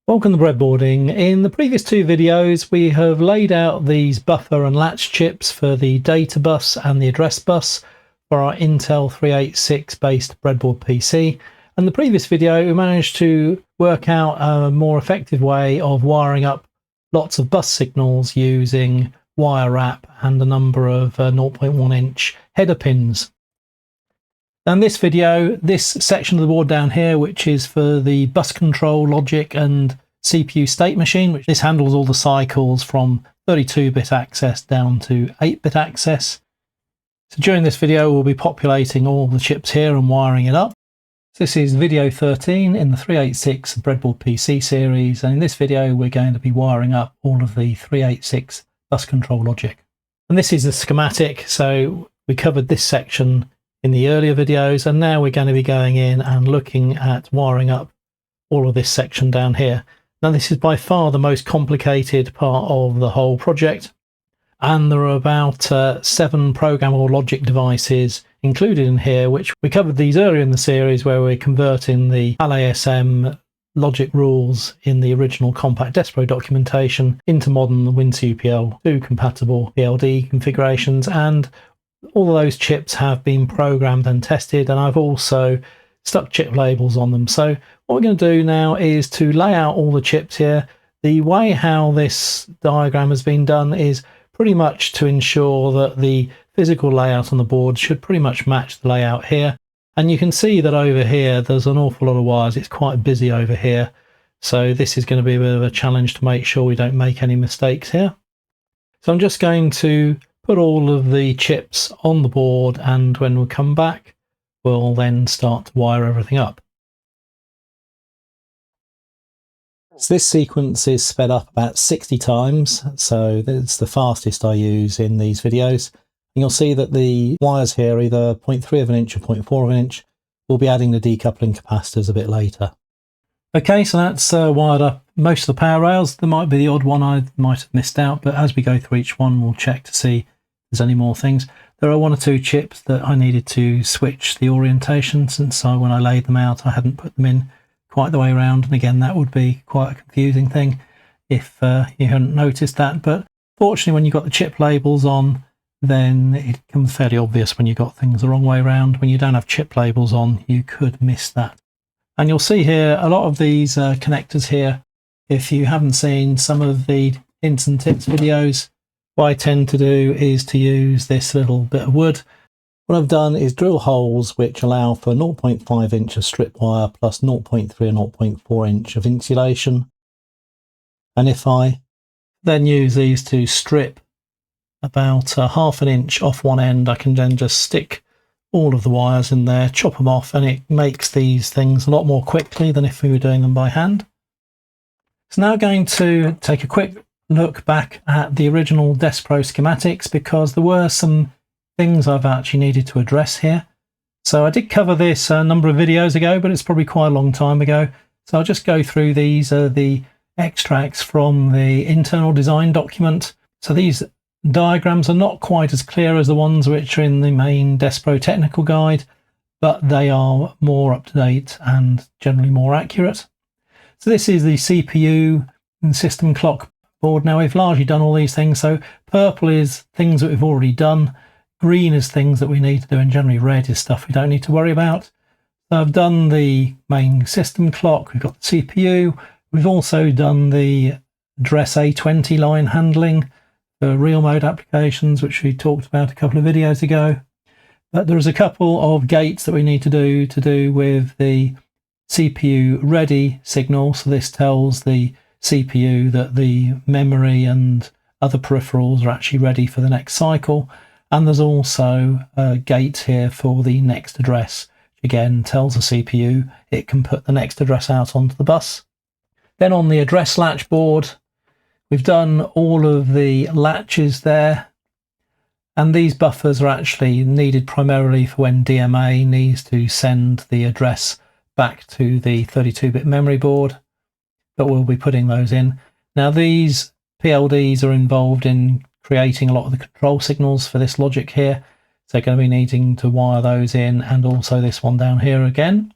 Welcome to Breadboarding. In the previous two videos we have laid out these buffer and latch chips for the data bus and the address bus for our Intel 386 based breadboard PC. In the previous video we managed to work out a more effective way of wiring up lots of bus signals using wire wrap and a number of 0.1 inch header pins. In this video, this section of the board down here, which is for the bus control logic and CPU state machine, which this handles all the cycles from 32-bit access down to 8-bit access. So during this video, we'll be populating all the chips here and wiring it up. So this is video 13 in the 386 breadboard PC series, and in this video, we're going to be wiring up all of the 386 bus control logic. And this is a schematic, so we covered this section in the earlier videos, and now we're going to be going in and looking at wiring up all of this section down here. Now this is by far the most complicated part of the whole project, and there are about 7 programmable logic devices included in here, which we covered these earlier in the series where we're converting the PAL-ASM logic rules in the original COMPAQ DeskPro documentation into modern WinCPL2 compatible PLD configurations, and all of those chips have been programmed and tested, and I've also stuck chip labels on them. So what we're going to do now is to lay out all the chips here. The way how this diagram has been done is pretty much to ensure that the physical layout on the board should pretty much match the layout here. And you can see that over here there's an awful lot of wires. It's quite busy over here. So this is going to be a bit of a challenge to make sure we don't make any mistakes here. So I'm just going to put all of the chips on the board, and when we come back we'll then start to wire everything up. So this sequence is sped up about 60 times, so that's the fastest I use in these videos. And you'll see that the wires here, either 0.3 of an inch or 0.4 of an inch, we'll be adding the decoupling capacitors a bit later. Okay, so that's wired up most of the power rails. There might be the odd one I might have missed out, but as we go through each one we'll check to see if there's any more things. There are 1 or 2 chips that I needed to switch the orientation, since when I laid them out I hadn't put them in quite the way around, and again that would be quite a confusing thing if you hadn't noticed that. But fortunately when you've got the chip labels on, then it becomes fairly obvious when you've got things the wrong way around. When you don't have chip labels on, you could miss that. And you'll see here a lot of these connectors here. If you haven't seen some of the hints and tips videos, what I tend to do is to use this little bit of wood. What I've done is drill holes which allow for 0.5 inch of strip wire plus 0.3 and 0.4 inch of insulation. And if I then use these to strip about half an inch off one end, I can then just stick all of the wires in there, chop them off, and it makes these things a lot more quickly than if we were doing them by hand. So now going to take a quick look back at the original DeskPro schematics, because there were some things I've actually needed to address here. So I did cover this a number of videos ago, but it's probably quite a long time ago. So I'll just go through these, the extracts from the internal design document. So these diagrams are not quite as clear as the ones which are in the main DeskPro technical guide, but they are more up to date and generally more accurate. So this is the CPU and system clock board. Now we've largely done all these things. So purple is things that we've already done, green is things that we need to do, and generally red is stuff we don't need to worry about. So I've done the main system clock, we've got the CPU, we've also done the address A20 line handling for real mode applications, which we talked about a couple of videos ago. But there's a couple of gates that we need to do with the CPU ready signal. So this tells the CPU that the memory and other peripherals are actually ready for the next cycle. And there's also a gate here for the next address, which again tells the CPU it can put the next address out onto the bus. Then on the address latch board, we've done all of the latches there, and these buffers are actually needed primarily for when DMA needs to send the address back to the 32-bit memory board, but we'll be putting those in. Now these PLDs are involved in creating a lot of the control signals for this logic here, so going to be needing to wire those in, and also this one down here again.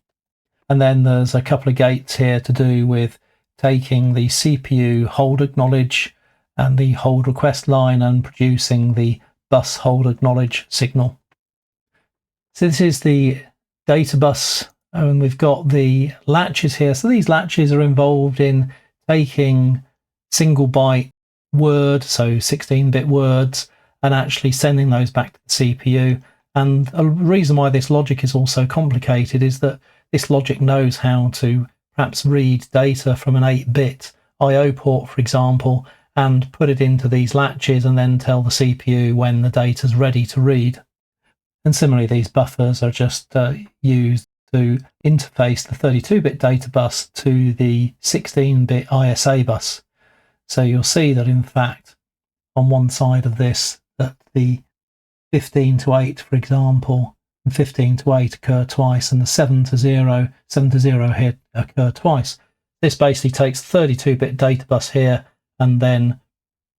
And then there's a couple of gates here to do with taking the CPU hold acknowledge and the hold request line and producing the bus hold acknowledge signal. So this is the data bus, and we've got the latches here. So these latches are involved in taking single byte word, so 16-bit words, and actually sending those back to the CPU. And a reason why this logic is also complicated is that this logic knows how to perhaps read data from an 8-bit I/O port, for example, and put it into these latches and then tell the CPU when the data is ready to read. And similarly, these buffers are just used to interface the 32-bit data bus to the 16-bit ISA bus. So you'll see that, in fact, on one side of this, that the 15 to 8, for example, and 15 to 8 occur twice, and the 7 to 0 here occur twice. This basically takes the 32-bit data bus here and then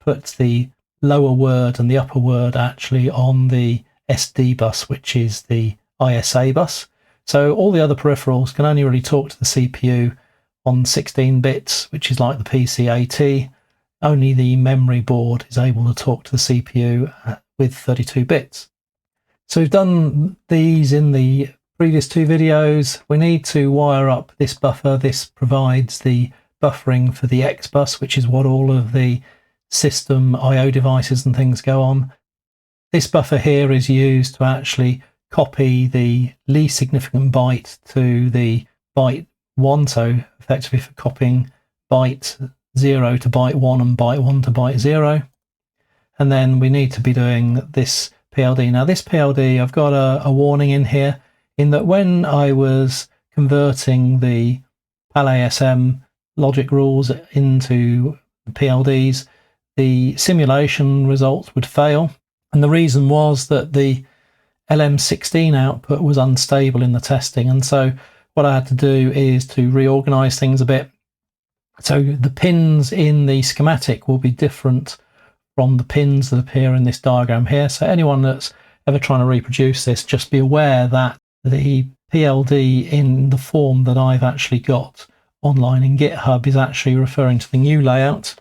puts the lower word and the upper word actually on the SD bus, which is the ISA bus. So all the other peripherals can only really talk to the CPU on 16 bits, which is like the PCAT. Only the memory board is able to talk to the CPU with 32 bits. So we've done these in the previous two videos. We need to wire up this buffer. This provides the buffering for the X bus, which is what all of the system I/O devices and things go on. This buffer here is used to actually copy the least significant byte to the byte 1, so effectively for copying byte 0 to byte 1 and byte 1 to byte 0. And then we need to be doing this PLD. Now this PLD, I've got a warning in here, in that when I was converting the PAL-ASM logic rules into PLDs, the simulation results would fail. And the reason was that the LM16 output was unstable in the testing. And so what I had to do is to reorganize things a bit. So the pins in the schematic will be different from the pins that appear in this diagram here. So anyone that's ever trying to reproduce this, just be aware that the PLD in the form that I've actually got online in GitHub is actually referring to the new layout.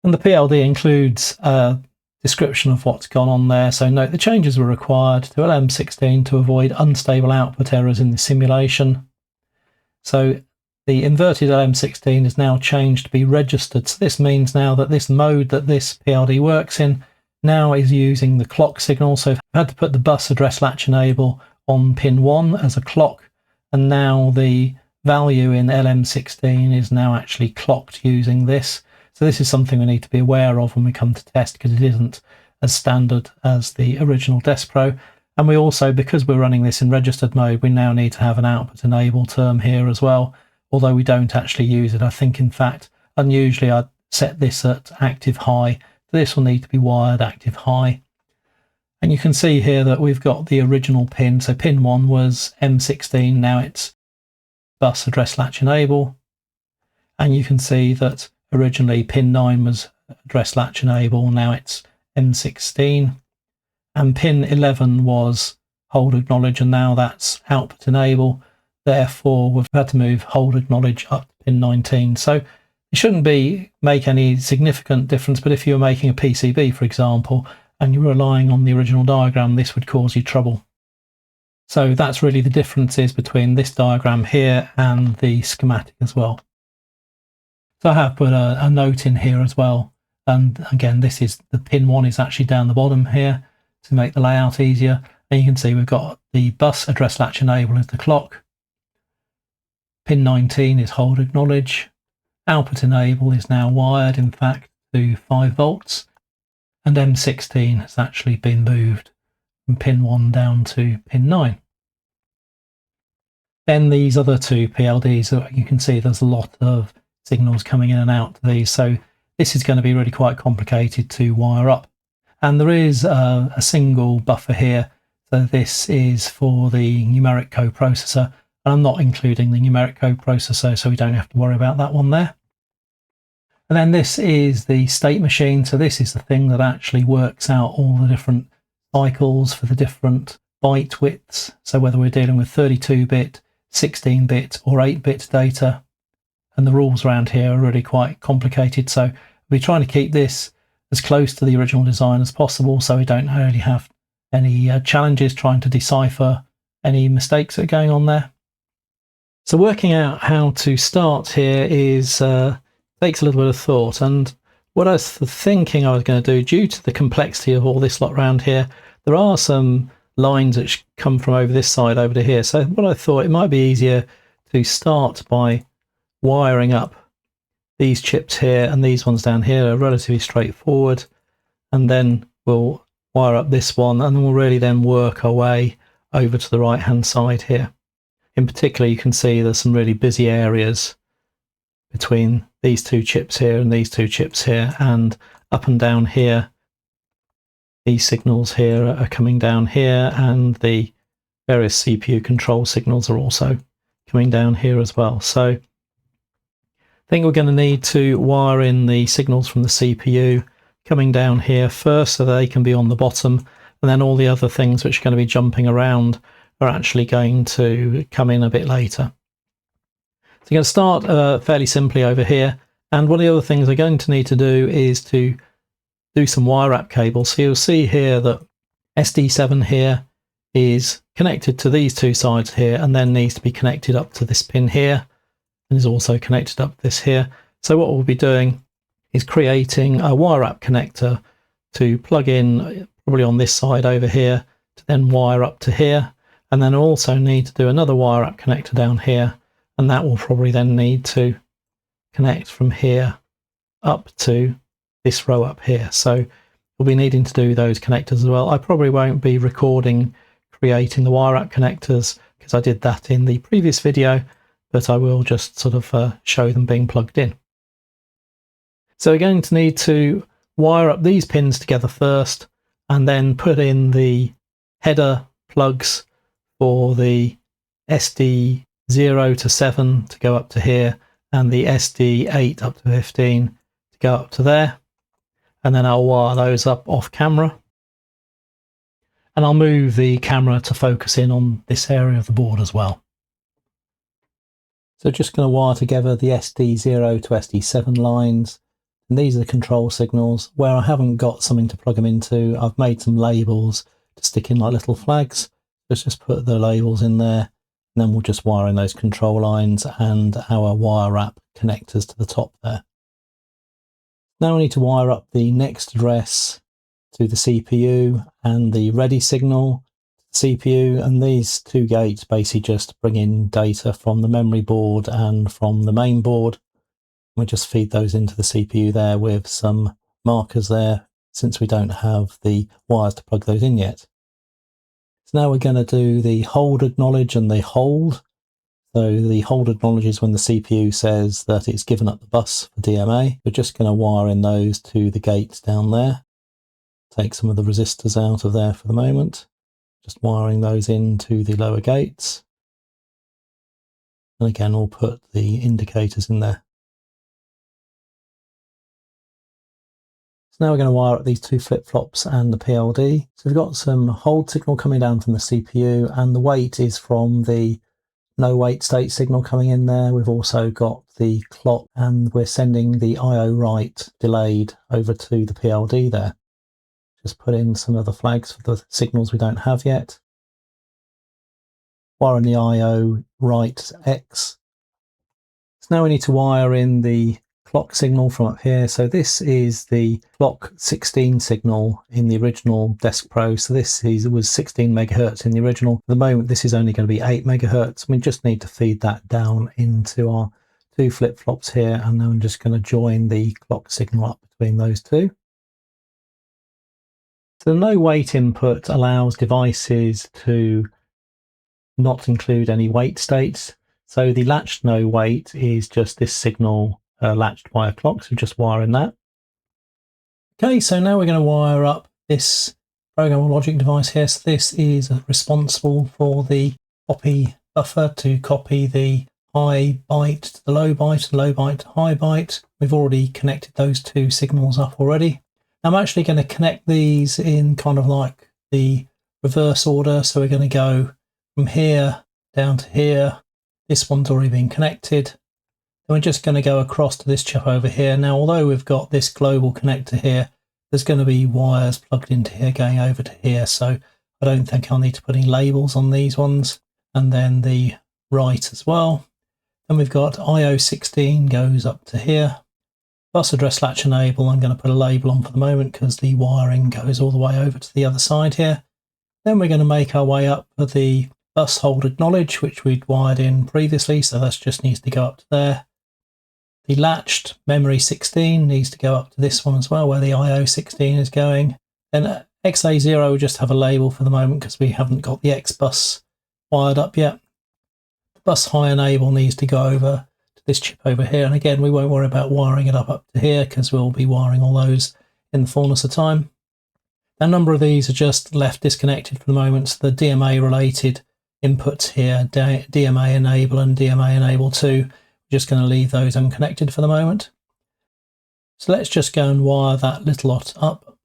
And the PLD includes a description of what's gone on there. So note the changes were required to LM16 to avoid unstable output errors in the simulation. So the inverted LM16 is now changed to be registered. So this means now that this mode that this PLD works in now is using the clock signal. So I've had to put the bus address latch enable on pin 1 as a clock, and now the value in LM16 is now actually clocked using this. So this is something we need to be aware of when we come to test, because it isn't as standard as the original DeskPro. And we also, because we're running this in registered mode, we now need to have an output enable term here as well, although we don't actually use it. I think, in fact, unusually I'd set this at active high. This will need to be wired active high. And you can see here that we've got the original pin. So pin 1 was M16, now it's bus address latch enable. And you can see that originally pin 9 was address latch enable, now it's M16. And pin 11 was hold acknowledge, and now that's output enable. Therefore, we've had to move hold acknowledge up to pin 19. So it shouldn't make any significant difference, but if you were making a PCB, for example, and you're relying on the original diagram, this would cause you trouble. So that's really the differences between this diagram here and the schematic as well. So I have put a note in here as well. And again, this is the pin 1 is actually down the bottom here to make the layout easier. And you can see we've got the bus address latch enable as the clock. Pin 19 is hold acknowledge. Output enable is now wired, in fact, to 5 volts. And M16 has actually been moved from pin 1 down to pin 9. Then these other two PLDs, you can see there's a lot of signals coming in and out to these, so this is going to be really quite complicated to wire up. And there is a single buffer here, so this is for the numeric coprocessor, and I'm not including the numeric coprocessor, so we don't have to worry about that one there. And then this is the state machine, so this is the thing that actually works out all the different cycles for the different byte widths, so whether we're dealing with 32-bit, 16-bit or 8-bit data. and the rules around here are really quite complicated. So we're trying to keep this as close to the original design as possible, so we don't really have any challenges trying to decipher any mistakes that are going on there. So working out how to start here is takes a little bit of thought, and what I was thinking I was going to do, due to the complexity of all this lot around here, there are some lines that come from over this side over to here. So what I thought, it might be easier to start by wiring up these chips here, and these ones down here are relatively straightforward, and then we'll wire up this one, and then we'll really then work our way over to the right hand side here. In particular, you can see there's some really busy areas between these two chips here and these two chips here, and up and down here these signals here are coming down here, and the various CPU control signals are also coming down here as well. So I think we're going to need to wire in the signals from the CPU coming down here first, so they can be on the bottom, and then all the other things which are going to be jumping around are actually going to come in a bit later. So you're going to start fairly simply over here, and one of the other things we're going to need to do is to do some wire wrap cables. So you'll see here that SD7 here is connected to these two sides here, and then needs to be connected up to this pin here, and is also connected up this here. So what we'll be doing is creating a wire wrap connector to plug in probably on this side over here, to then wire up to here, and then also need to do another wire wrap connector down here, and that will probably then need to connect from here up to this row up here. So we'll be needing to do those connectors as well. I probably won't be recording creating the wire wrap connectors because I did that in the previous video, but I will just sort of show them being plugged in. So we're going to need to wire up these pins together first, and then put in the header plugs for the SD 0 to 7 to go up to here, and the SD 8 up to 15 to go up to there. And then I'll wire those up off camera, and I'll move the camera to focus in on this area of the board as well. So just going to wire together the SD0 to SD7 lines, and these are the control signals. Where I haven't got something to plug them into, I've made some labels to stick in like little flags. Let's just put the labels in there, and then we'll just wire in those control lines and our wire wrap connectors to the top there. Now we need to wire up the next address to the CPU and the ready signal to the CPU, and these two gates basically just bring in data from the memory board and from the main board. We just feed those into the CPU there with some markers there, since we don't have the wires to plug those in yet. So now we're going to do the hold acknowledge and the hold. So the hold acknowledges when the CPU says that it's given up the bus for DMA. We're just going to wire in those to the gates down there. Take some of the resistors out of there for the moment. Just wiring those into the lower gates. And again, we'll put the indicators in there. So now we're going to wire up these two flip-flops and the PLD. So we've got some hold signal coming down from the CPU, and the wait is from the no wait state signal coming in there. We've also got the clock, and we're sending the IO write delayed over to the PLD there. Just put in some other flags for the signals we don't have yet. Wire in the IO write X. So now we need to wire in the clock signal from up here. So this is the clock 16 signal in the original DeskPro. So this was 16 megahertz in the original. At the moment, this is only going to be 8 megahertz. We just need to feed that down into our two flip-flops here, and then I'm just going to join the clock signal up between those two. So the no wait input allows devices to not include any wait states. So the latched no wait is just this signal latched by a clock, so just wire in that. Okay, so now we're going to wire up this programmable logic device here. So this is responsible for the copy buffer to copy the high byte to the low byte, low byte to high byte. We've already connected those two signals up already. I'm actually going to connect these in kind of like the reverse order. So we're going to go from here down to here. This one's already been connected. Then we're just going to go across to this chip over here. Now, although we've got this global connector here, there's going to be wires plugged into here going over to here. So I don't think I'll need to put any labels on these ones. And then the right as well. Then we've got IO16 goes up to here. Bus address latch enable, I'm going to put a label on for the moment because the wiring goes all the way over to the other side here. Then we're going to make our way up for the bus hold acknowledge, which we'd wired in previously, so that just needs to go up to there. The latched memory 16 needs to go up to this one as well, where the IO16 is going. Then XA0 will just have a label for the moment because we haven't got the X bus wired up yet. The bus high enable needs to go over to this chip over here, and again we won't worry about wiring it up to here because we'll be wiring all those in the fullness of time. A number of these are just left disconnected for the moment, so the DMA related inputs here, DMA enable and DMA enable 2, we're just going to leave those unconnected for the moment. So let's just go and wire that little lot up.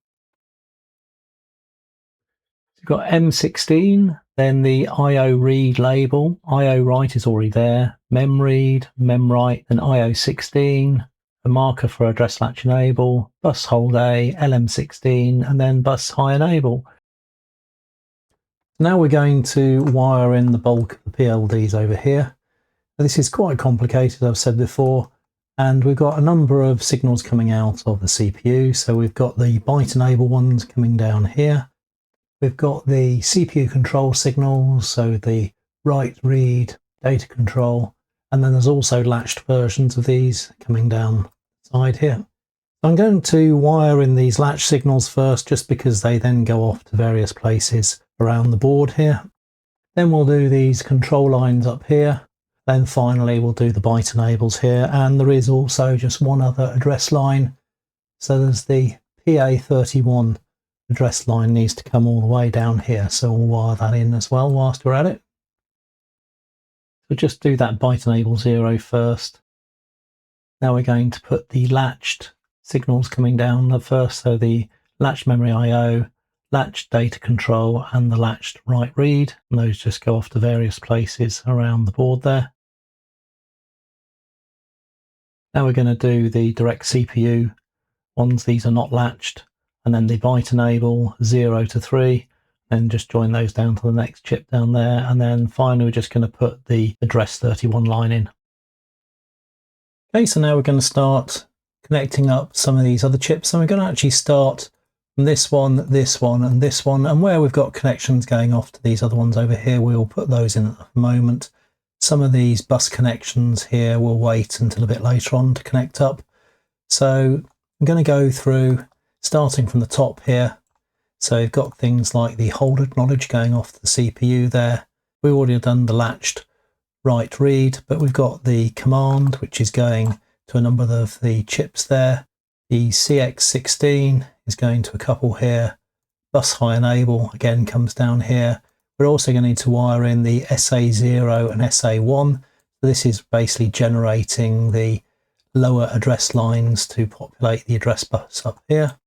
We've got M16, then the IO read label, IO write is already there, mem read, mem write, then IO16, a marker for address latch enable, bus hold A, LM16, and then bus high enable. Now we're going to wire in the bulk of the PLDs over here. This is quite complicated, I've said before, and we've got a number of signals coming out of the CPU. So we've got the byte enable ones coming down here. We've got the CPU control signals, so the write, read, data control, and then there's also latched versions of these coming down the side here. I'm going to wire in these latch signals first, just because they then go off to various places around the board here. Then we'll do these control lines up here. Then finally we'll do the byte enables here, and there is also just one other address line. So there's the PA31 address line needs to come all the way down here, so we'll wire that in as well whilst we're at it. So just do that byte enable 0 first. Now we're going to put the latched signals coming down first, so the latched memory IO, latched data control, and the latched write read, and those just go off to various places around the board there. Now we're going to do the direct CPU ones, these are not latched, and then the byte enable 0 to 3, and just join those down to the next chip down there, and then finally we're just going to put the address 31 line in. Okay, so now we're going to start connecting up some of these other chips, and we're going to actually start from this one, and this one, and where we've got connections going off to these other ones over here, we'll put those in at the moment. Some of these bus connections here will wait until a bit later on to connect up. So I'm going to go through, starting from the top here. So you've got things like the hold acknowledge going off the CPU there. We've already done the latched write read, but we've got the command, which is going to a number of the chips there. The CX16 is going to a couple here. Bus high enable again comes down here. We're also going to need to wire in the SA0 and SA1. So this is basically generating the lower address lines to populate the address bus up here.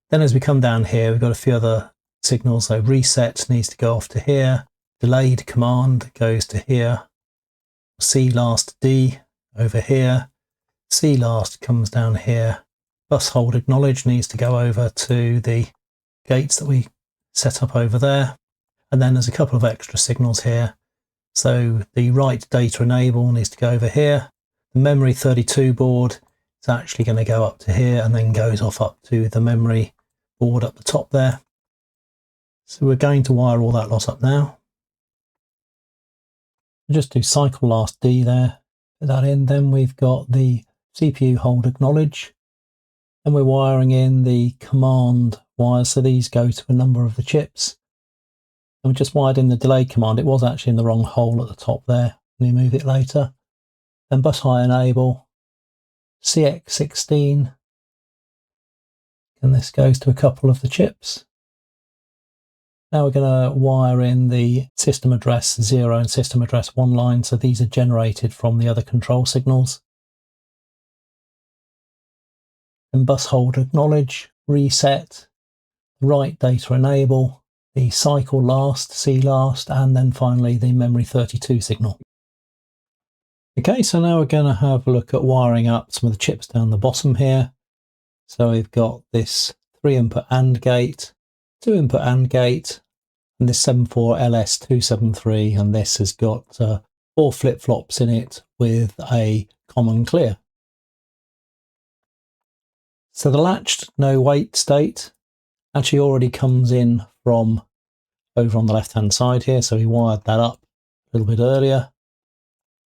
Then as we come down here, we've got a few other signals. So reset needs to go off to here. Delayed command goes to here. C last D over here. C last comes down here. Bus hold acknowledge needs to go over to the gates that we set up over there. And then there's a couple of extra signals here. So the write data enable needs to go over here. The memory 32 board is actually going to go up to here and then goes off up to the memory board up the top there. So we're going to wire all that lot up now. We'll just do cycle last D there, put that in. Then we've got the CPU hold acknowledge, and we're wiring in the command wires. So these go to a number of the chips. And we just wired in the delay command. It was actually in the wrong hole at the top there. We move it later. Then bus high enable, CX16, and this goes to a couple of the chips. Now we're going to wire in the system address 0 and system address 1 line, so these are generated from the other control signals. Then bus hold acknowledge, reset, write data enable, the cycle last, C last, and then finally the memory 32 signal. Okay, so now we're going to have a look at wiring up some of the chips down the bottom here. So we've got this 3-input AND gate, 2-input AND gate, and this 74LS273, and this has got 4 flip-flops in it with a common clear. So the latched no wait state actually already comes in from over on the left hand side here, so we wired that up a little bit earlier,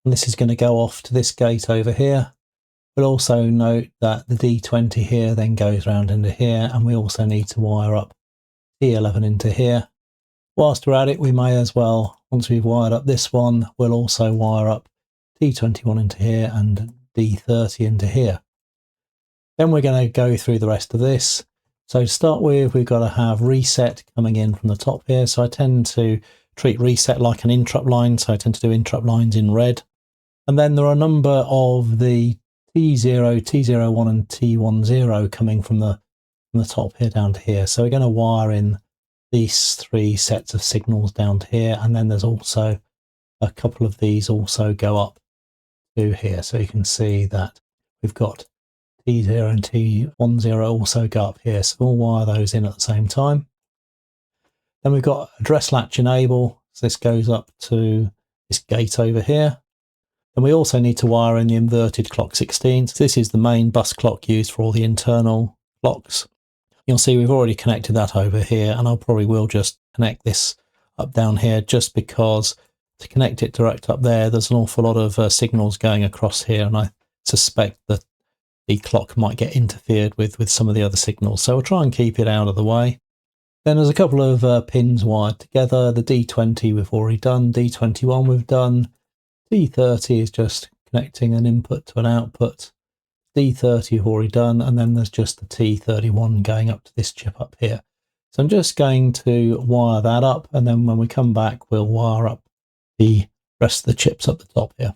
and this is going to go off to this gate over here. But also note that the D20 here then goes round into here, and we also need to wire up D11 into here. Whilst we're at it, we may as well, once we've wired up this one, we'll also wire up D21 into here and D30 into here. Then we're going to go through the rest of this. So to start with, we've got to have reset coming in from the top here. So I tend to treat reset like an interrupt line. So I tend to do interrupt lines in red. And then there are a number of the T0, T01 and T10 coming from the top here down to here. So we're going to wire in these 3 sets of signals down to here. And then there's also a couple of these also go up to here. So you can see that we've got T0 and T10 also go up here, so we'll wire those in at the same time. Then we've got address latch enable, so this goes up to this gate over here. And we also need to wire in the inverted clock 16. So this is the main bus clock used for all the internal clocks. You'll see we've already connected that over here, and I probably will just connect this up down here just because to connect it direct up there, there's an awful lot of signals going across here, and I suspect that the clock might get interfered with some of the other signals. So we'll try and keep it out of the way. Then there's a couple of pins wired together. The D20 we've already done, D21 we've done, D30 is just connecting an input to an output, D30 we've already done, and then there's just the T31 going up to this chip up here. So I'm just going to wire that up, and then when we come back we'll wire up the rest of the chips up the top here.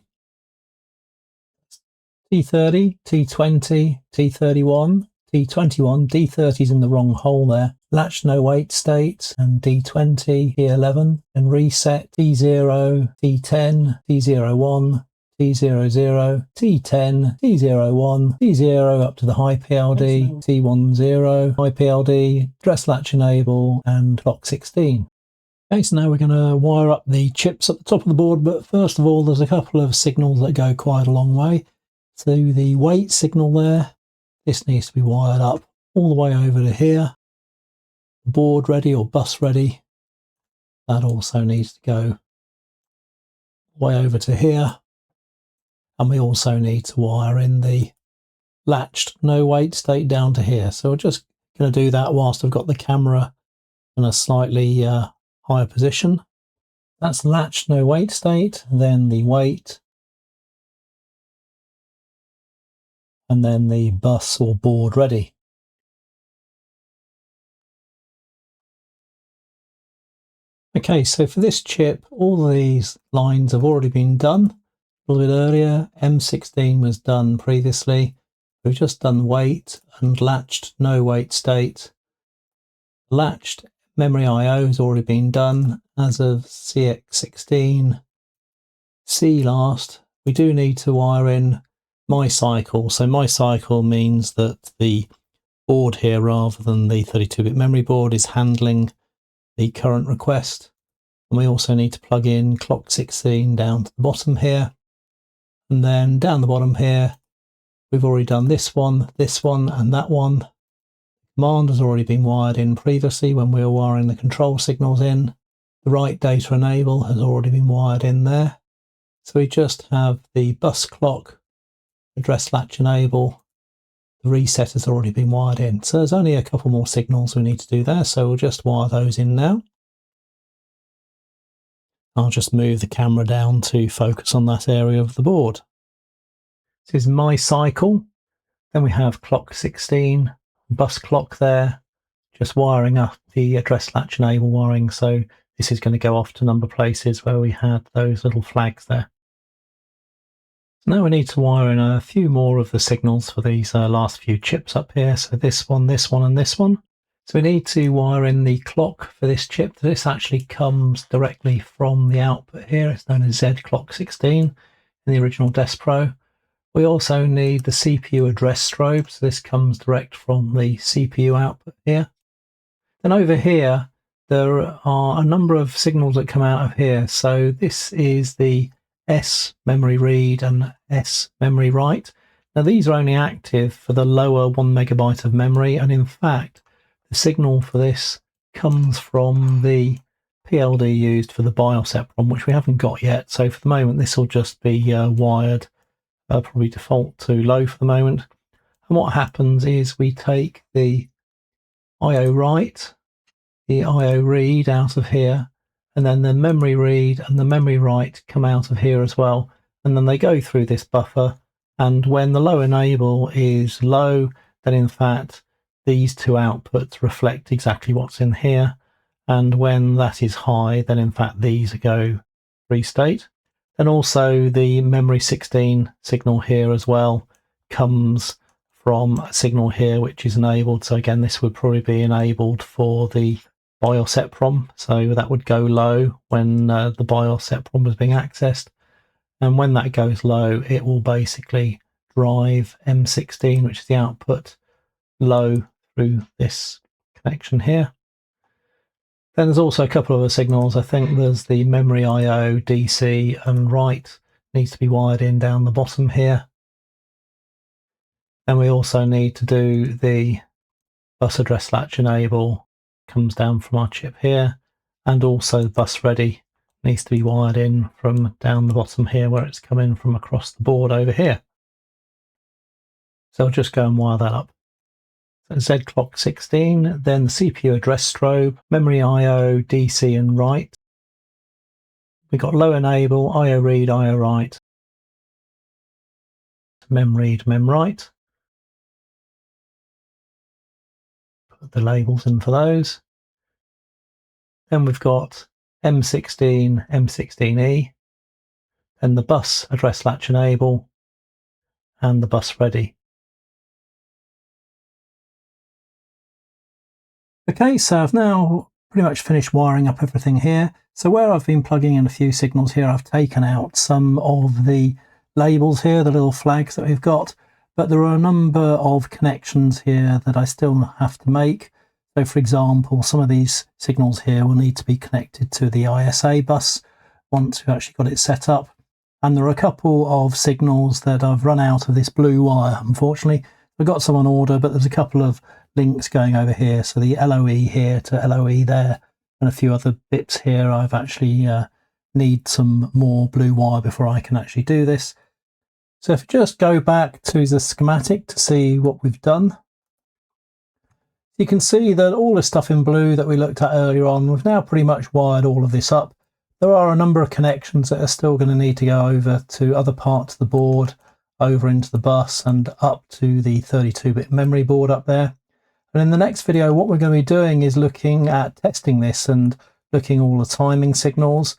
T30, T20, T31, T21, D30's in the wrong hole there. Latch no wait state, and D20, T11, and reset, T0, T10, T01, T00, T10, T01, T0 up to the high PLD, T10, high PLD, address latch enable, and clock 16. Okay, so now we're going to wire up the chips at the top of the board, but first of all there's a couple of signals that go quite a long way. So the wait signal there, this needs to be wired up all the way over to here. Board ready or bus ready, that also needs to go way over to here. And we also need to wire in the latched no wait state down to here. So we're just going to do that whilst I've got the camera in a slightly higher position. That's latched no wait state, then the wait, and then the bus or board ready. Okay, so for this chip, all these lines have already been done a little bit earlier. M16 was done previously. We've just done wait and latched no wait state. Latched memory IO has already been done as of CX16. C last. We do need to wire in my cycle. So my cycle means that the board here, rather than the 32-bit memory board, is handling the current request. And we also need to plug in clock 16 down to the bottom here. And then down the bottom here, we've already done this one, and that one. Command has already been wired in previously when we were wiring the control signals in. The right data enable has already been wired in there. So we just have the bus clock, address latch enable, the reset has already been wired in. So there's only a couple more signals we need to do there, so we'll just wire those in now. I'll just move the camera down to focus on that area of the board. This is my cycle. Then we have clock 16, bus clock there, just wiring up the address latch enable wiring. So this is going to go off to number places where we had those little flags there. Now we need to wire in a few more of the signals for these last few chips up here. So this one, and this one. So we need to wire in the clock for this chip. This actually comes directly from the output here. It's known as Z clock 16. in the original DeskPro. We also need the CPU address strobe, so this comes direct from the CPU output here. Then over here, there are a number of signals that come out of here. So this is the S memory read and S memory write. Now these are only active for the lower 1 megabyte of memory, and in fact, the signal for this comes from the PLD used for the BIOS EPROM, which we haven't got yet. So for the moment, this will just be wired. Probably default to low for the moment. And what happens is we take the IO write, the IO read out of here, and then the memory read and the memory write come out of here as well. And then they go through this buffer. And when the low enable is low, then in fact, these two outputs reflect exactly what's in here. And when that is high, then in fact, these go free state. And also the memory 16 signal here as well comes from a signal here which is enabled. So again, this would probably be enabled for the BIOS EPROM. So that would go low when the BIOS EPROM was being accessed. And when that goes low, it will basically drive M16, which is the output, low through this connection here. Then there's also a couple of other signals. I think there's the memory IO, DC and write needs to be wired in down the bottom here. And we also need to do the bus address latch enable, comes down from our chip here, and also bus ready needs to be wired in from down the bottom here where it's coming from across the board over here. So I'll just go and wire that up. Z clock 16, then the CPU address strobe, memory IO, DC and write. We've got low enable, IO read, IO write, mem read, mem write. Put the labels in for those. Then we've got M16, M16E, then the bus address latch enable, and the bus ready. Okay, so I've now pretty much finished wiring up everything here. So where I've been plugging in a few signals here, I've taken out some of the labels here, the little flags that we've got, but there are a number of connections here that I still have to make. So for example, some of these signals here will need to be connected to the ISA bus once we've actually got it set up. And there are a couple of signals that I've run out of this blue wire, unfortunately. I've got some on order, but there's a couple of links going over here. So the LOE here to LOE there, and a few other bits here. I've actually need some more blue wire before I can actually do this. So if we just go back to the schematic to see what we've done, you can see that all the stuff in blue that we looked at earlier on, we've now pretty much wired all of this up. There are a number of connections that are still going to need to go over to other parts of the board, over into the bus and up to the 32-bit memory board up there. And in the next video, what we're going to be doing is looking at testing this and looking at all the timing signals.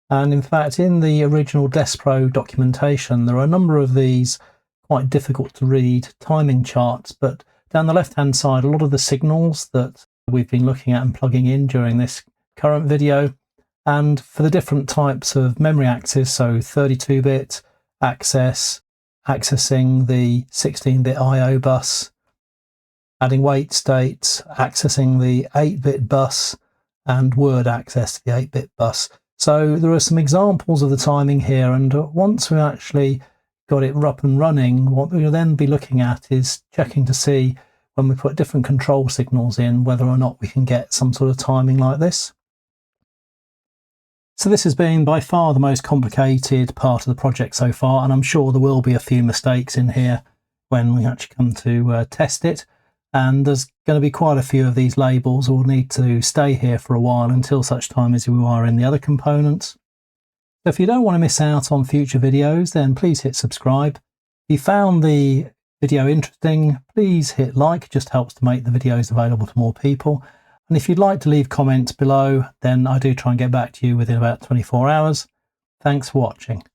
And in fact, in the original DeskPro documentation, there are a number of these quite difficult to read timing charts, but down the left-hand side, a lot of the signals that we've been looking at and plugging in during this current video. And for the different types of memory access, so 32-bit access, accessing the 16-bit IO bus, adding wait states, accessing the 8-bit bus, and word access to the 8-bit bus. So there are some examples of the timing here, and once we actually got it up and running, what we'll then be looking at is checking to see when we put different control signals in, whether or not we can get some sort of timing like this. So this has been by far the most complicated part of the project so far, and I'm sure there will be a few mistakes in here when we actually come to test it. And there's going to be quite a few of these labels. We'll need to stay here for a while until such time as we are in the other components. So if you don't want to miss out on future videos, then please hit subscribe. If you found the video interesting, please hit like. It just helps to make the videos available to more people. And if you'd like to leave comments below, then I do try and get back to you within about 24 hours. Thanks for watching.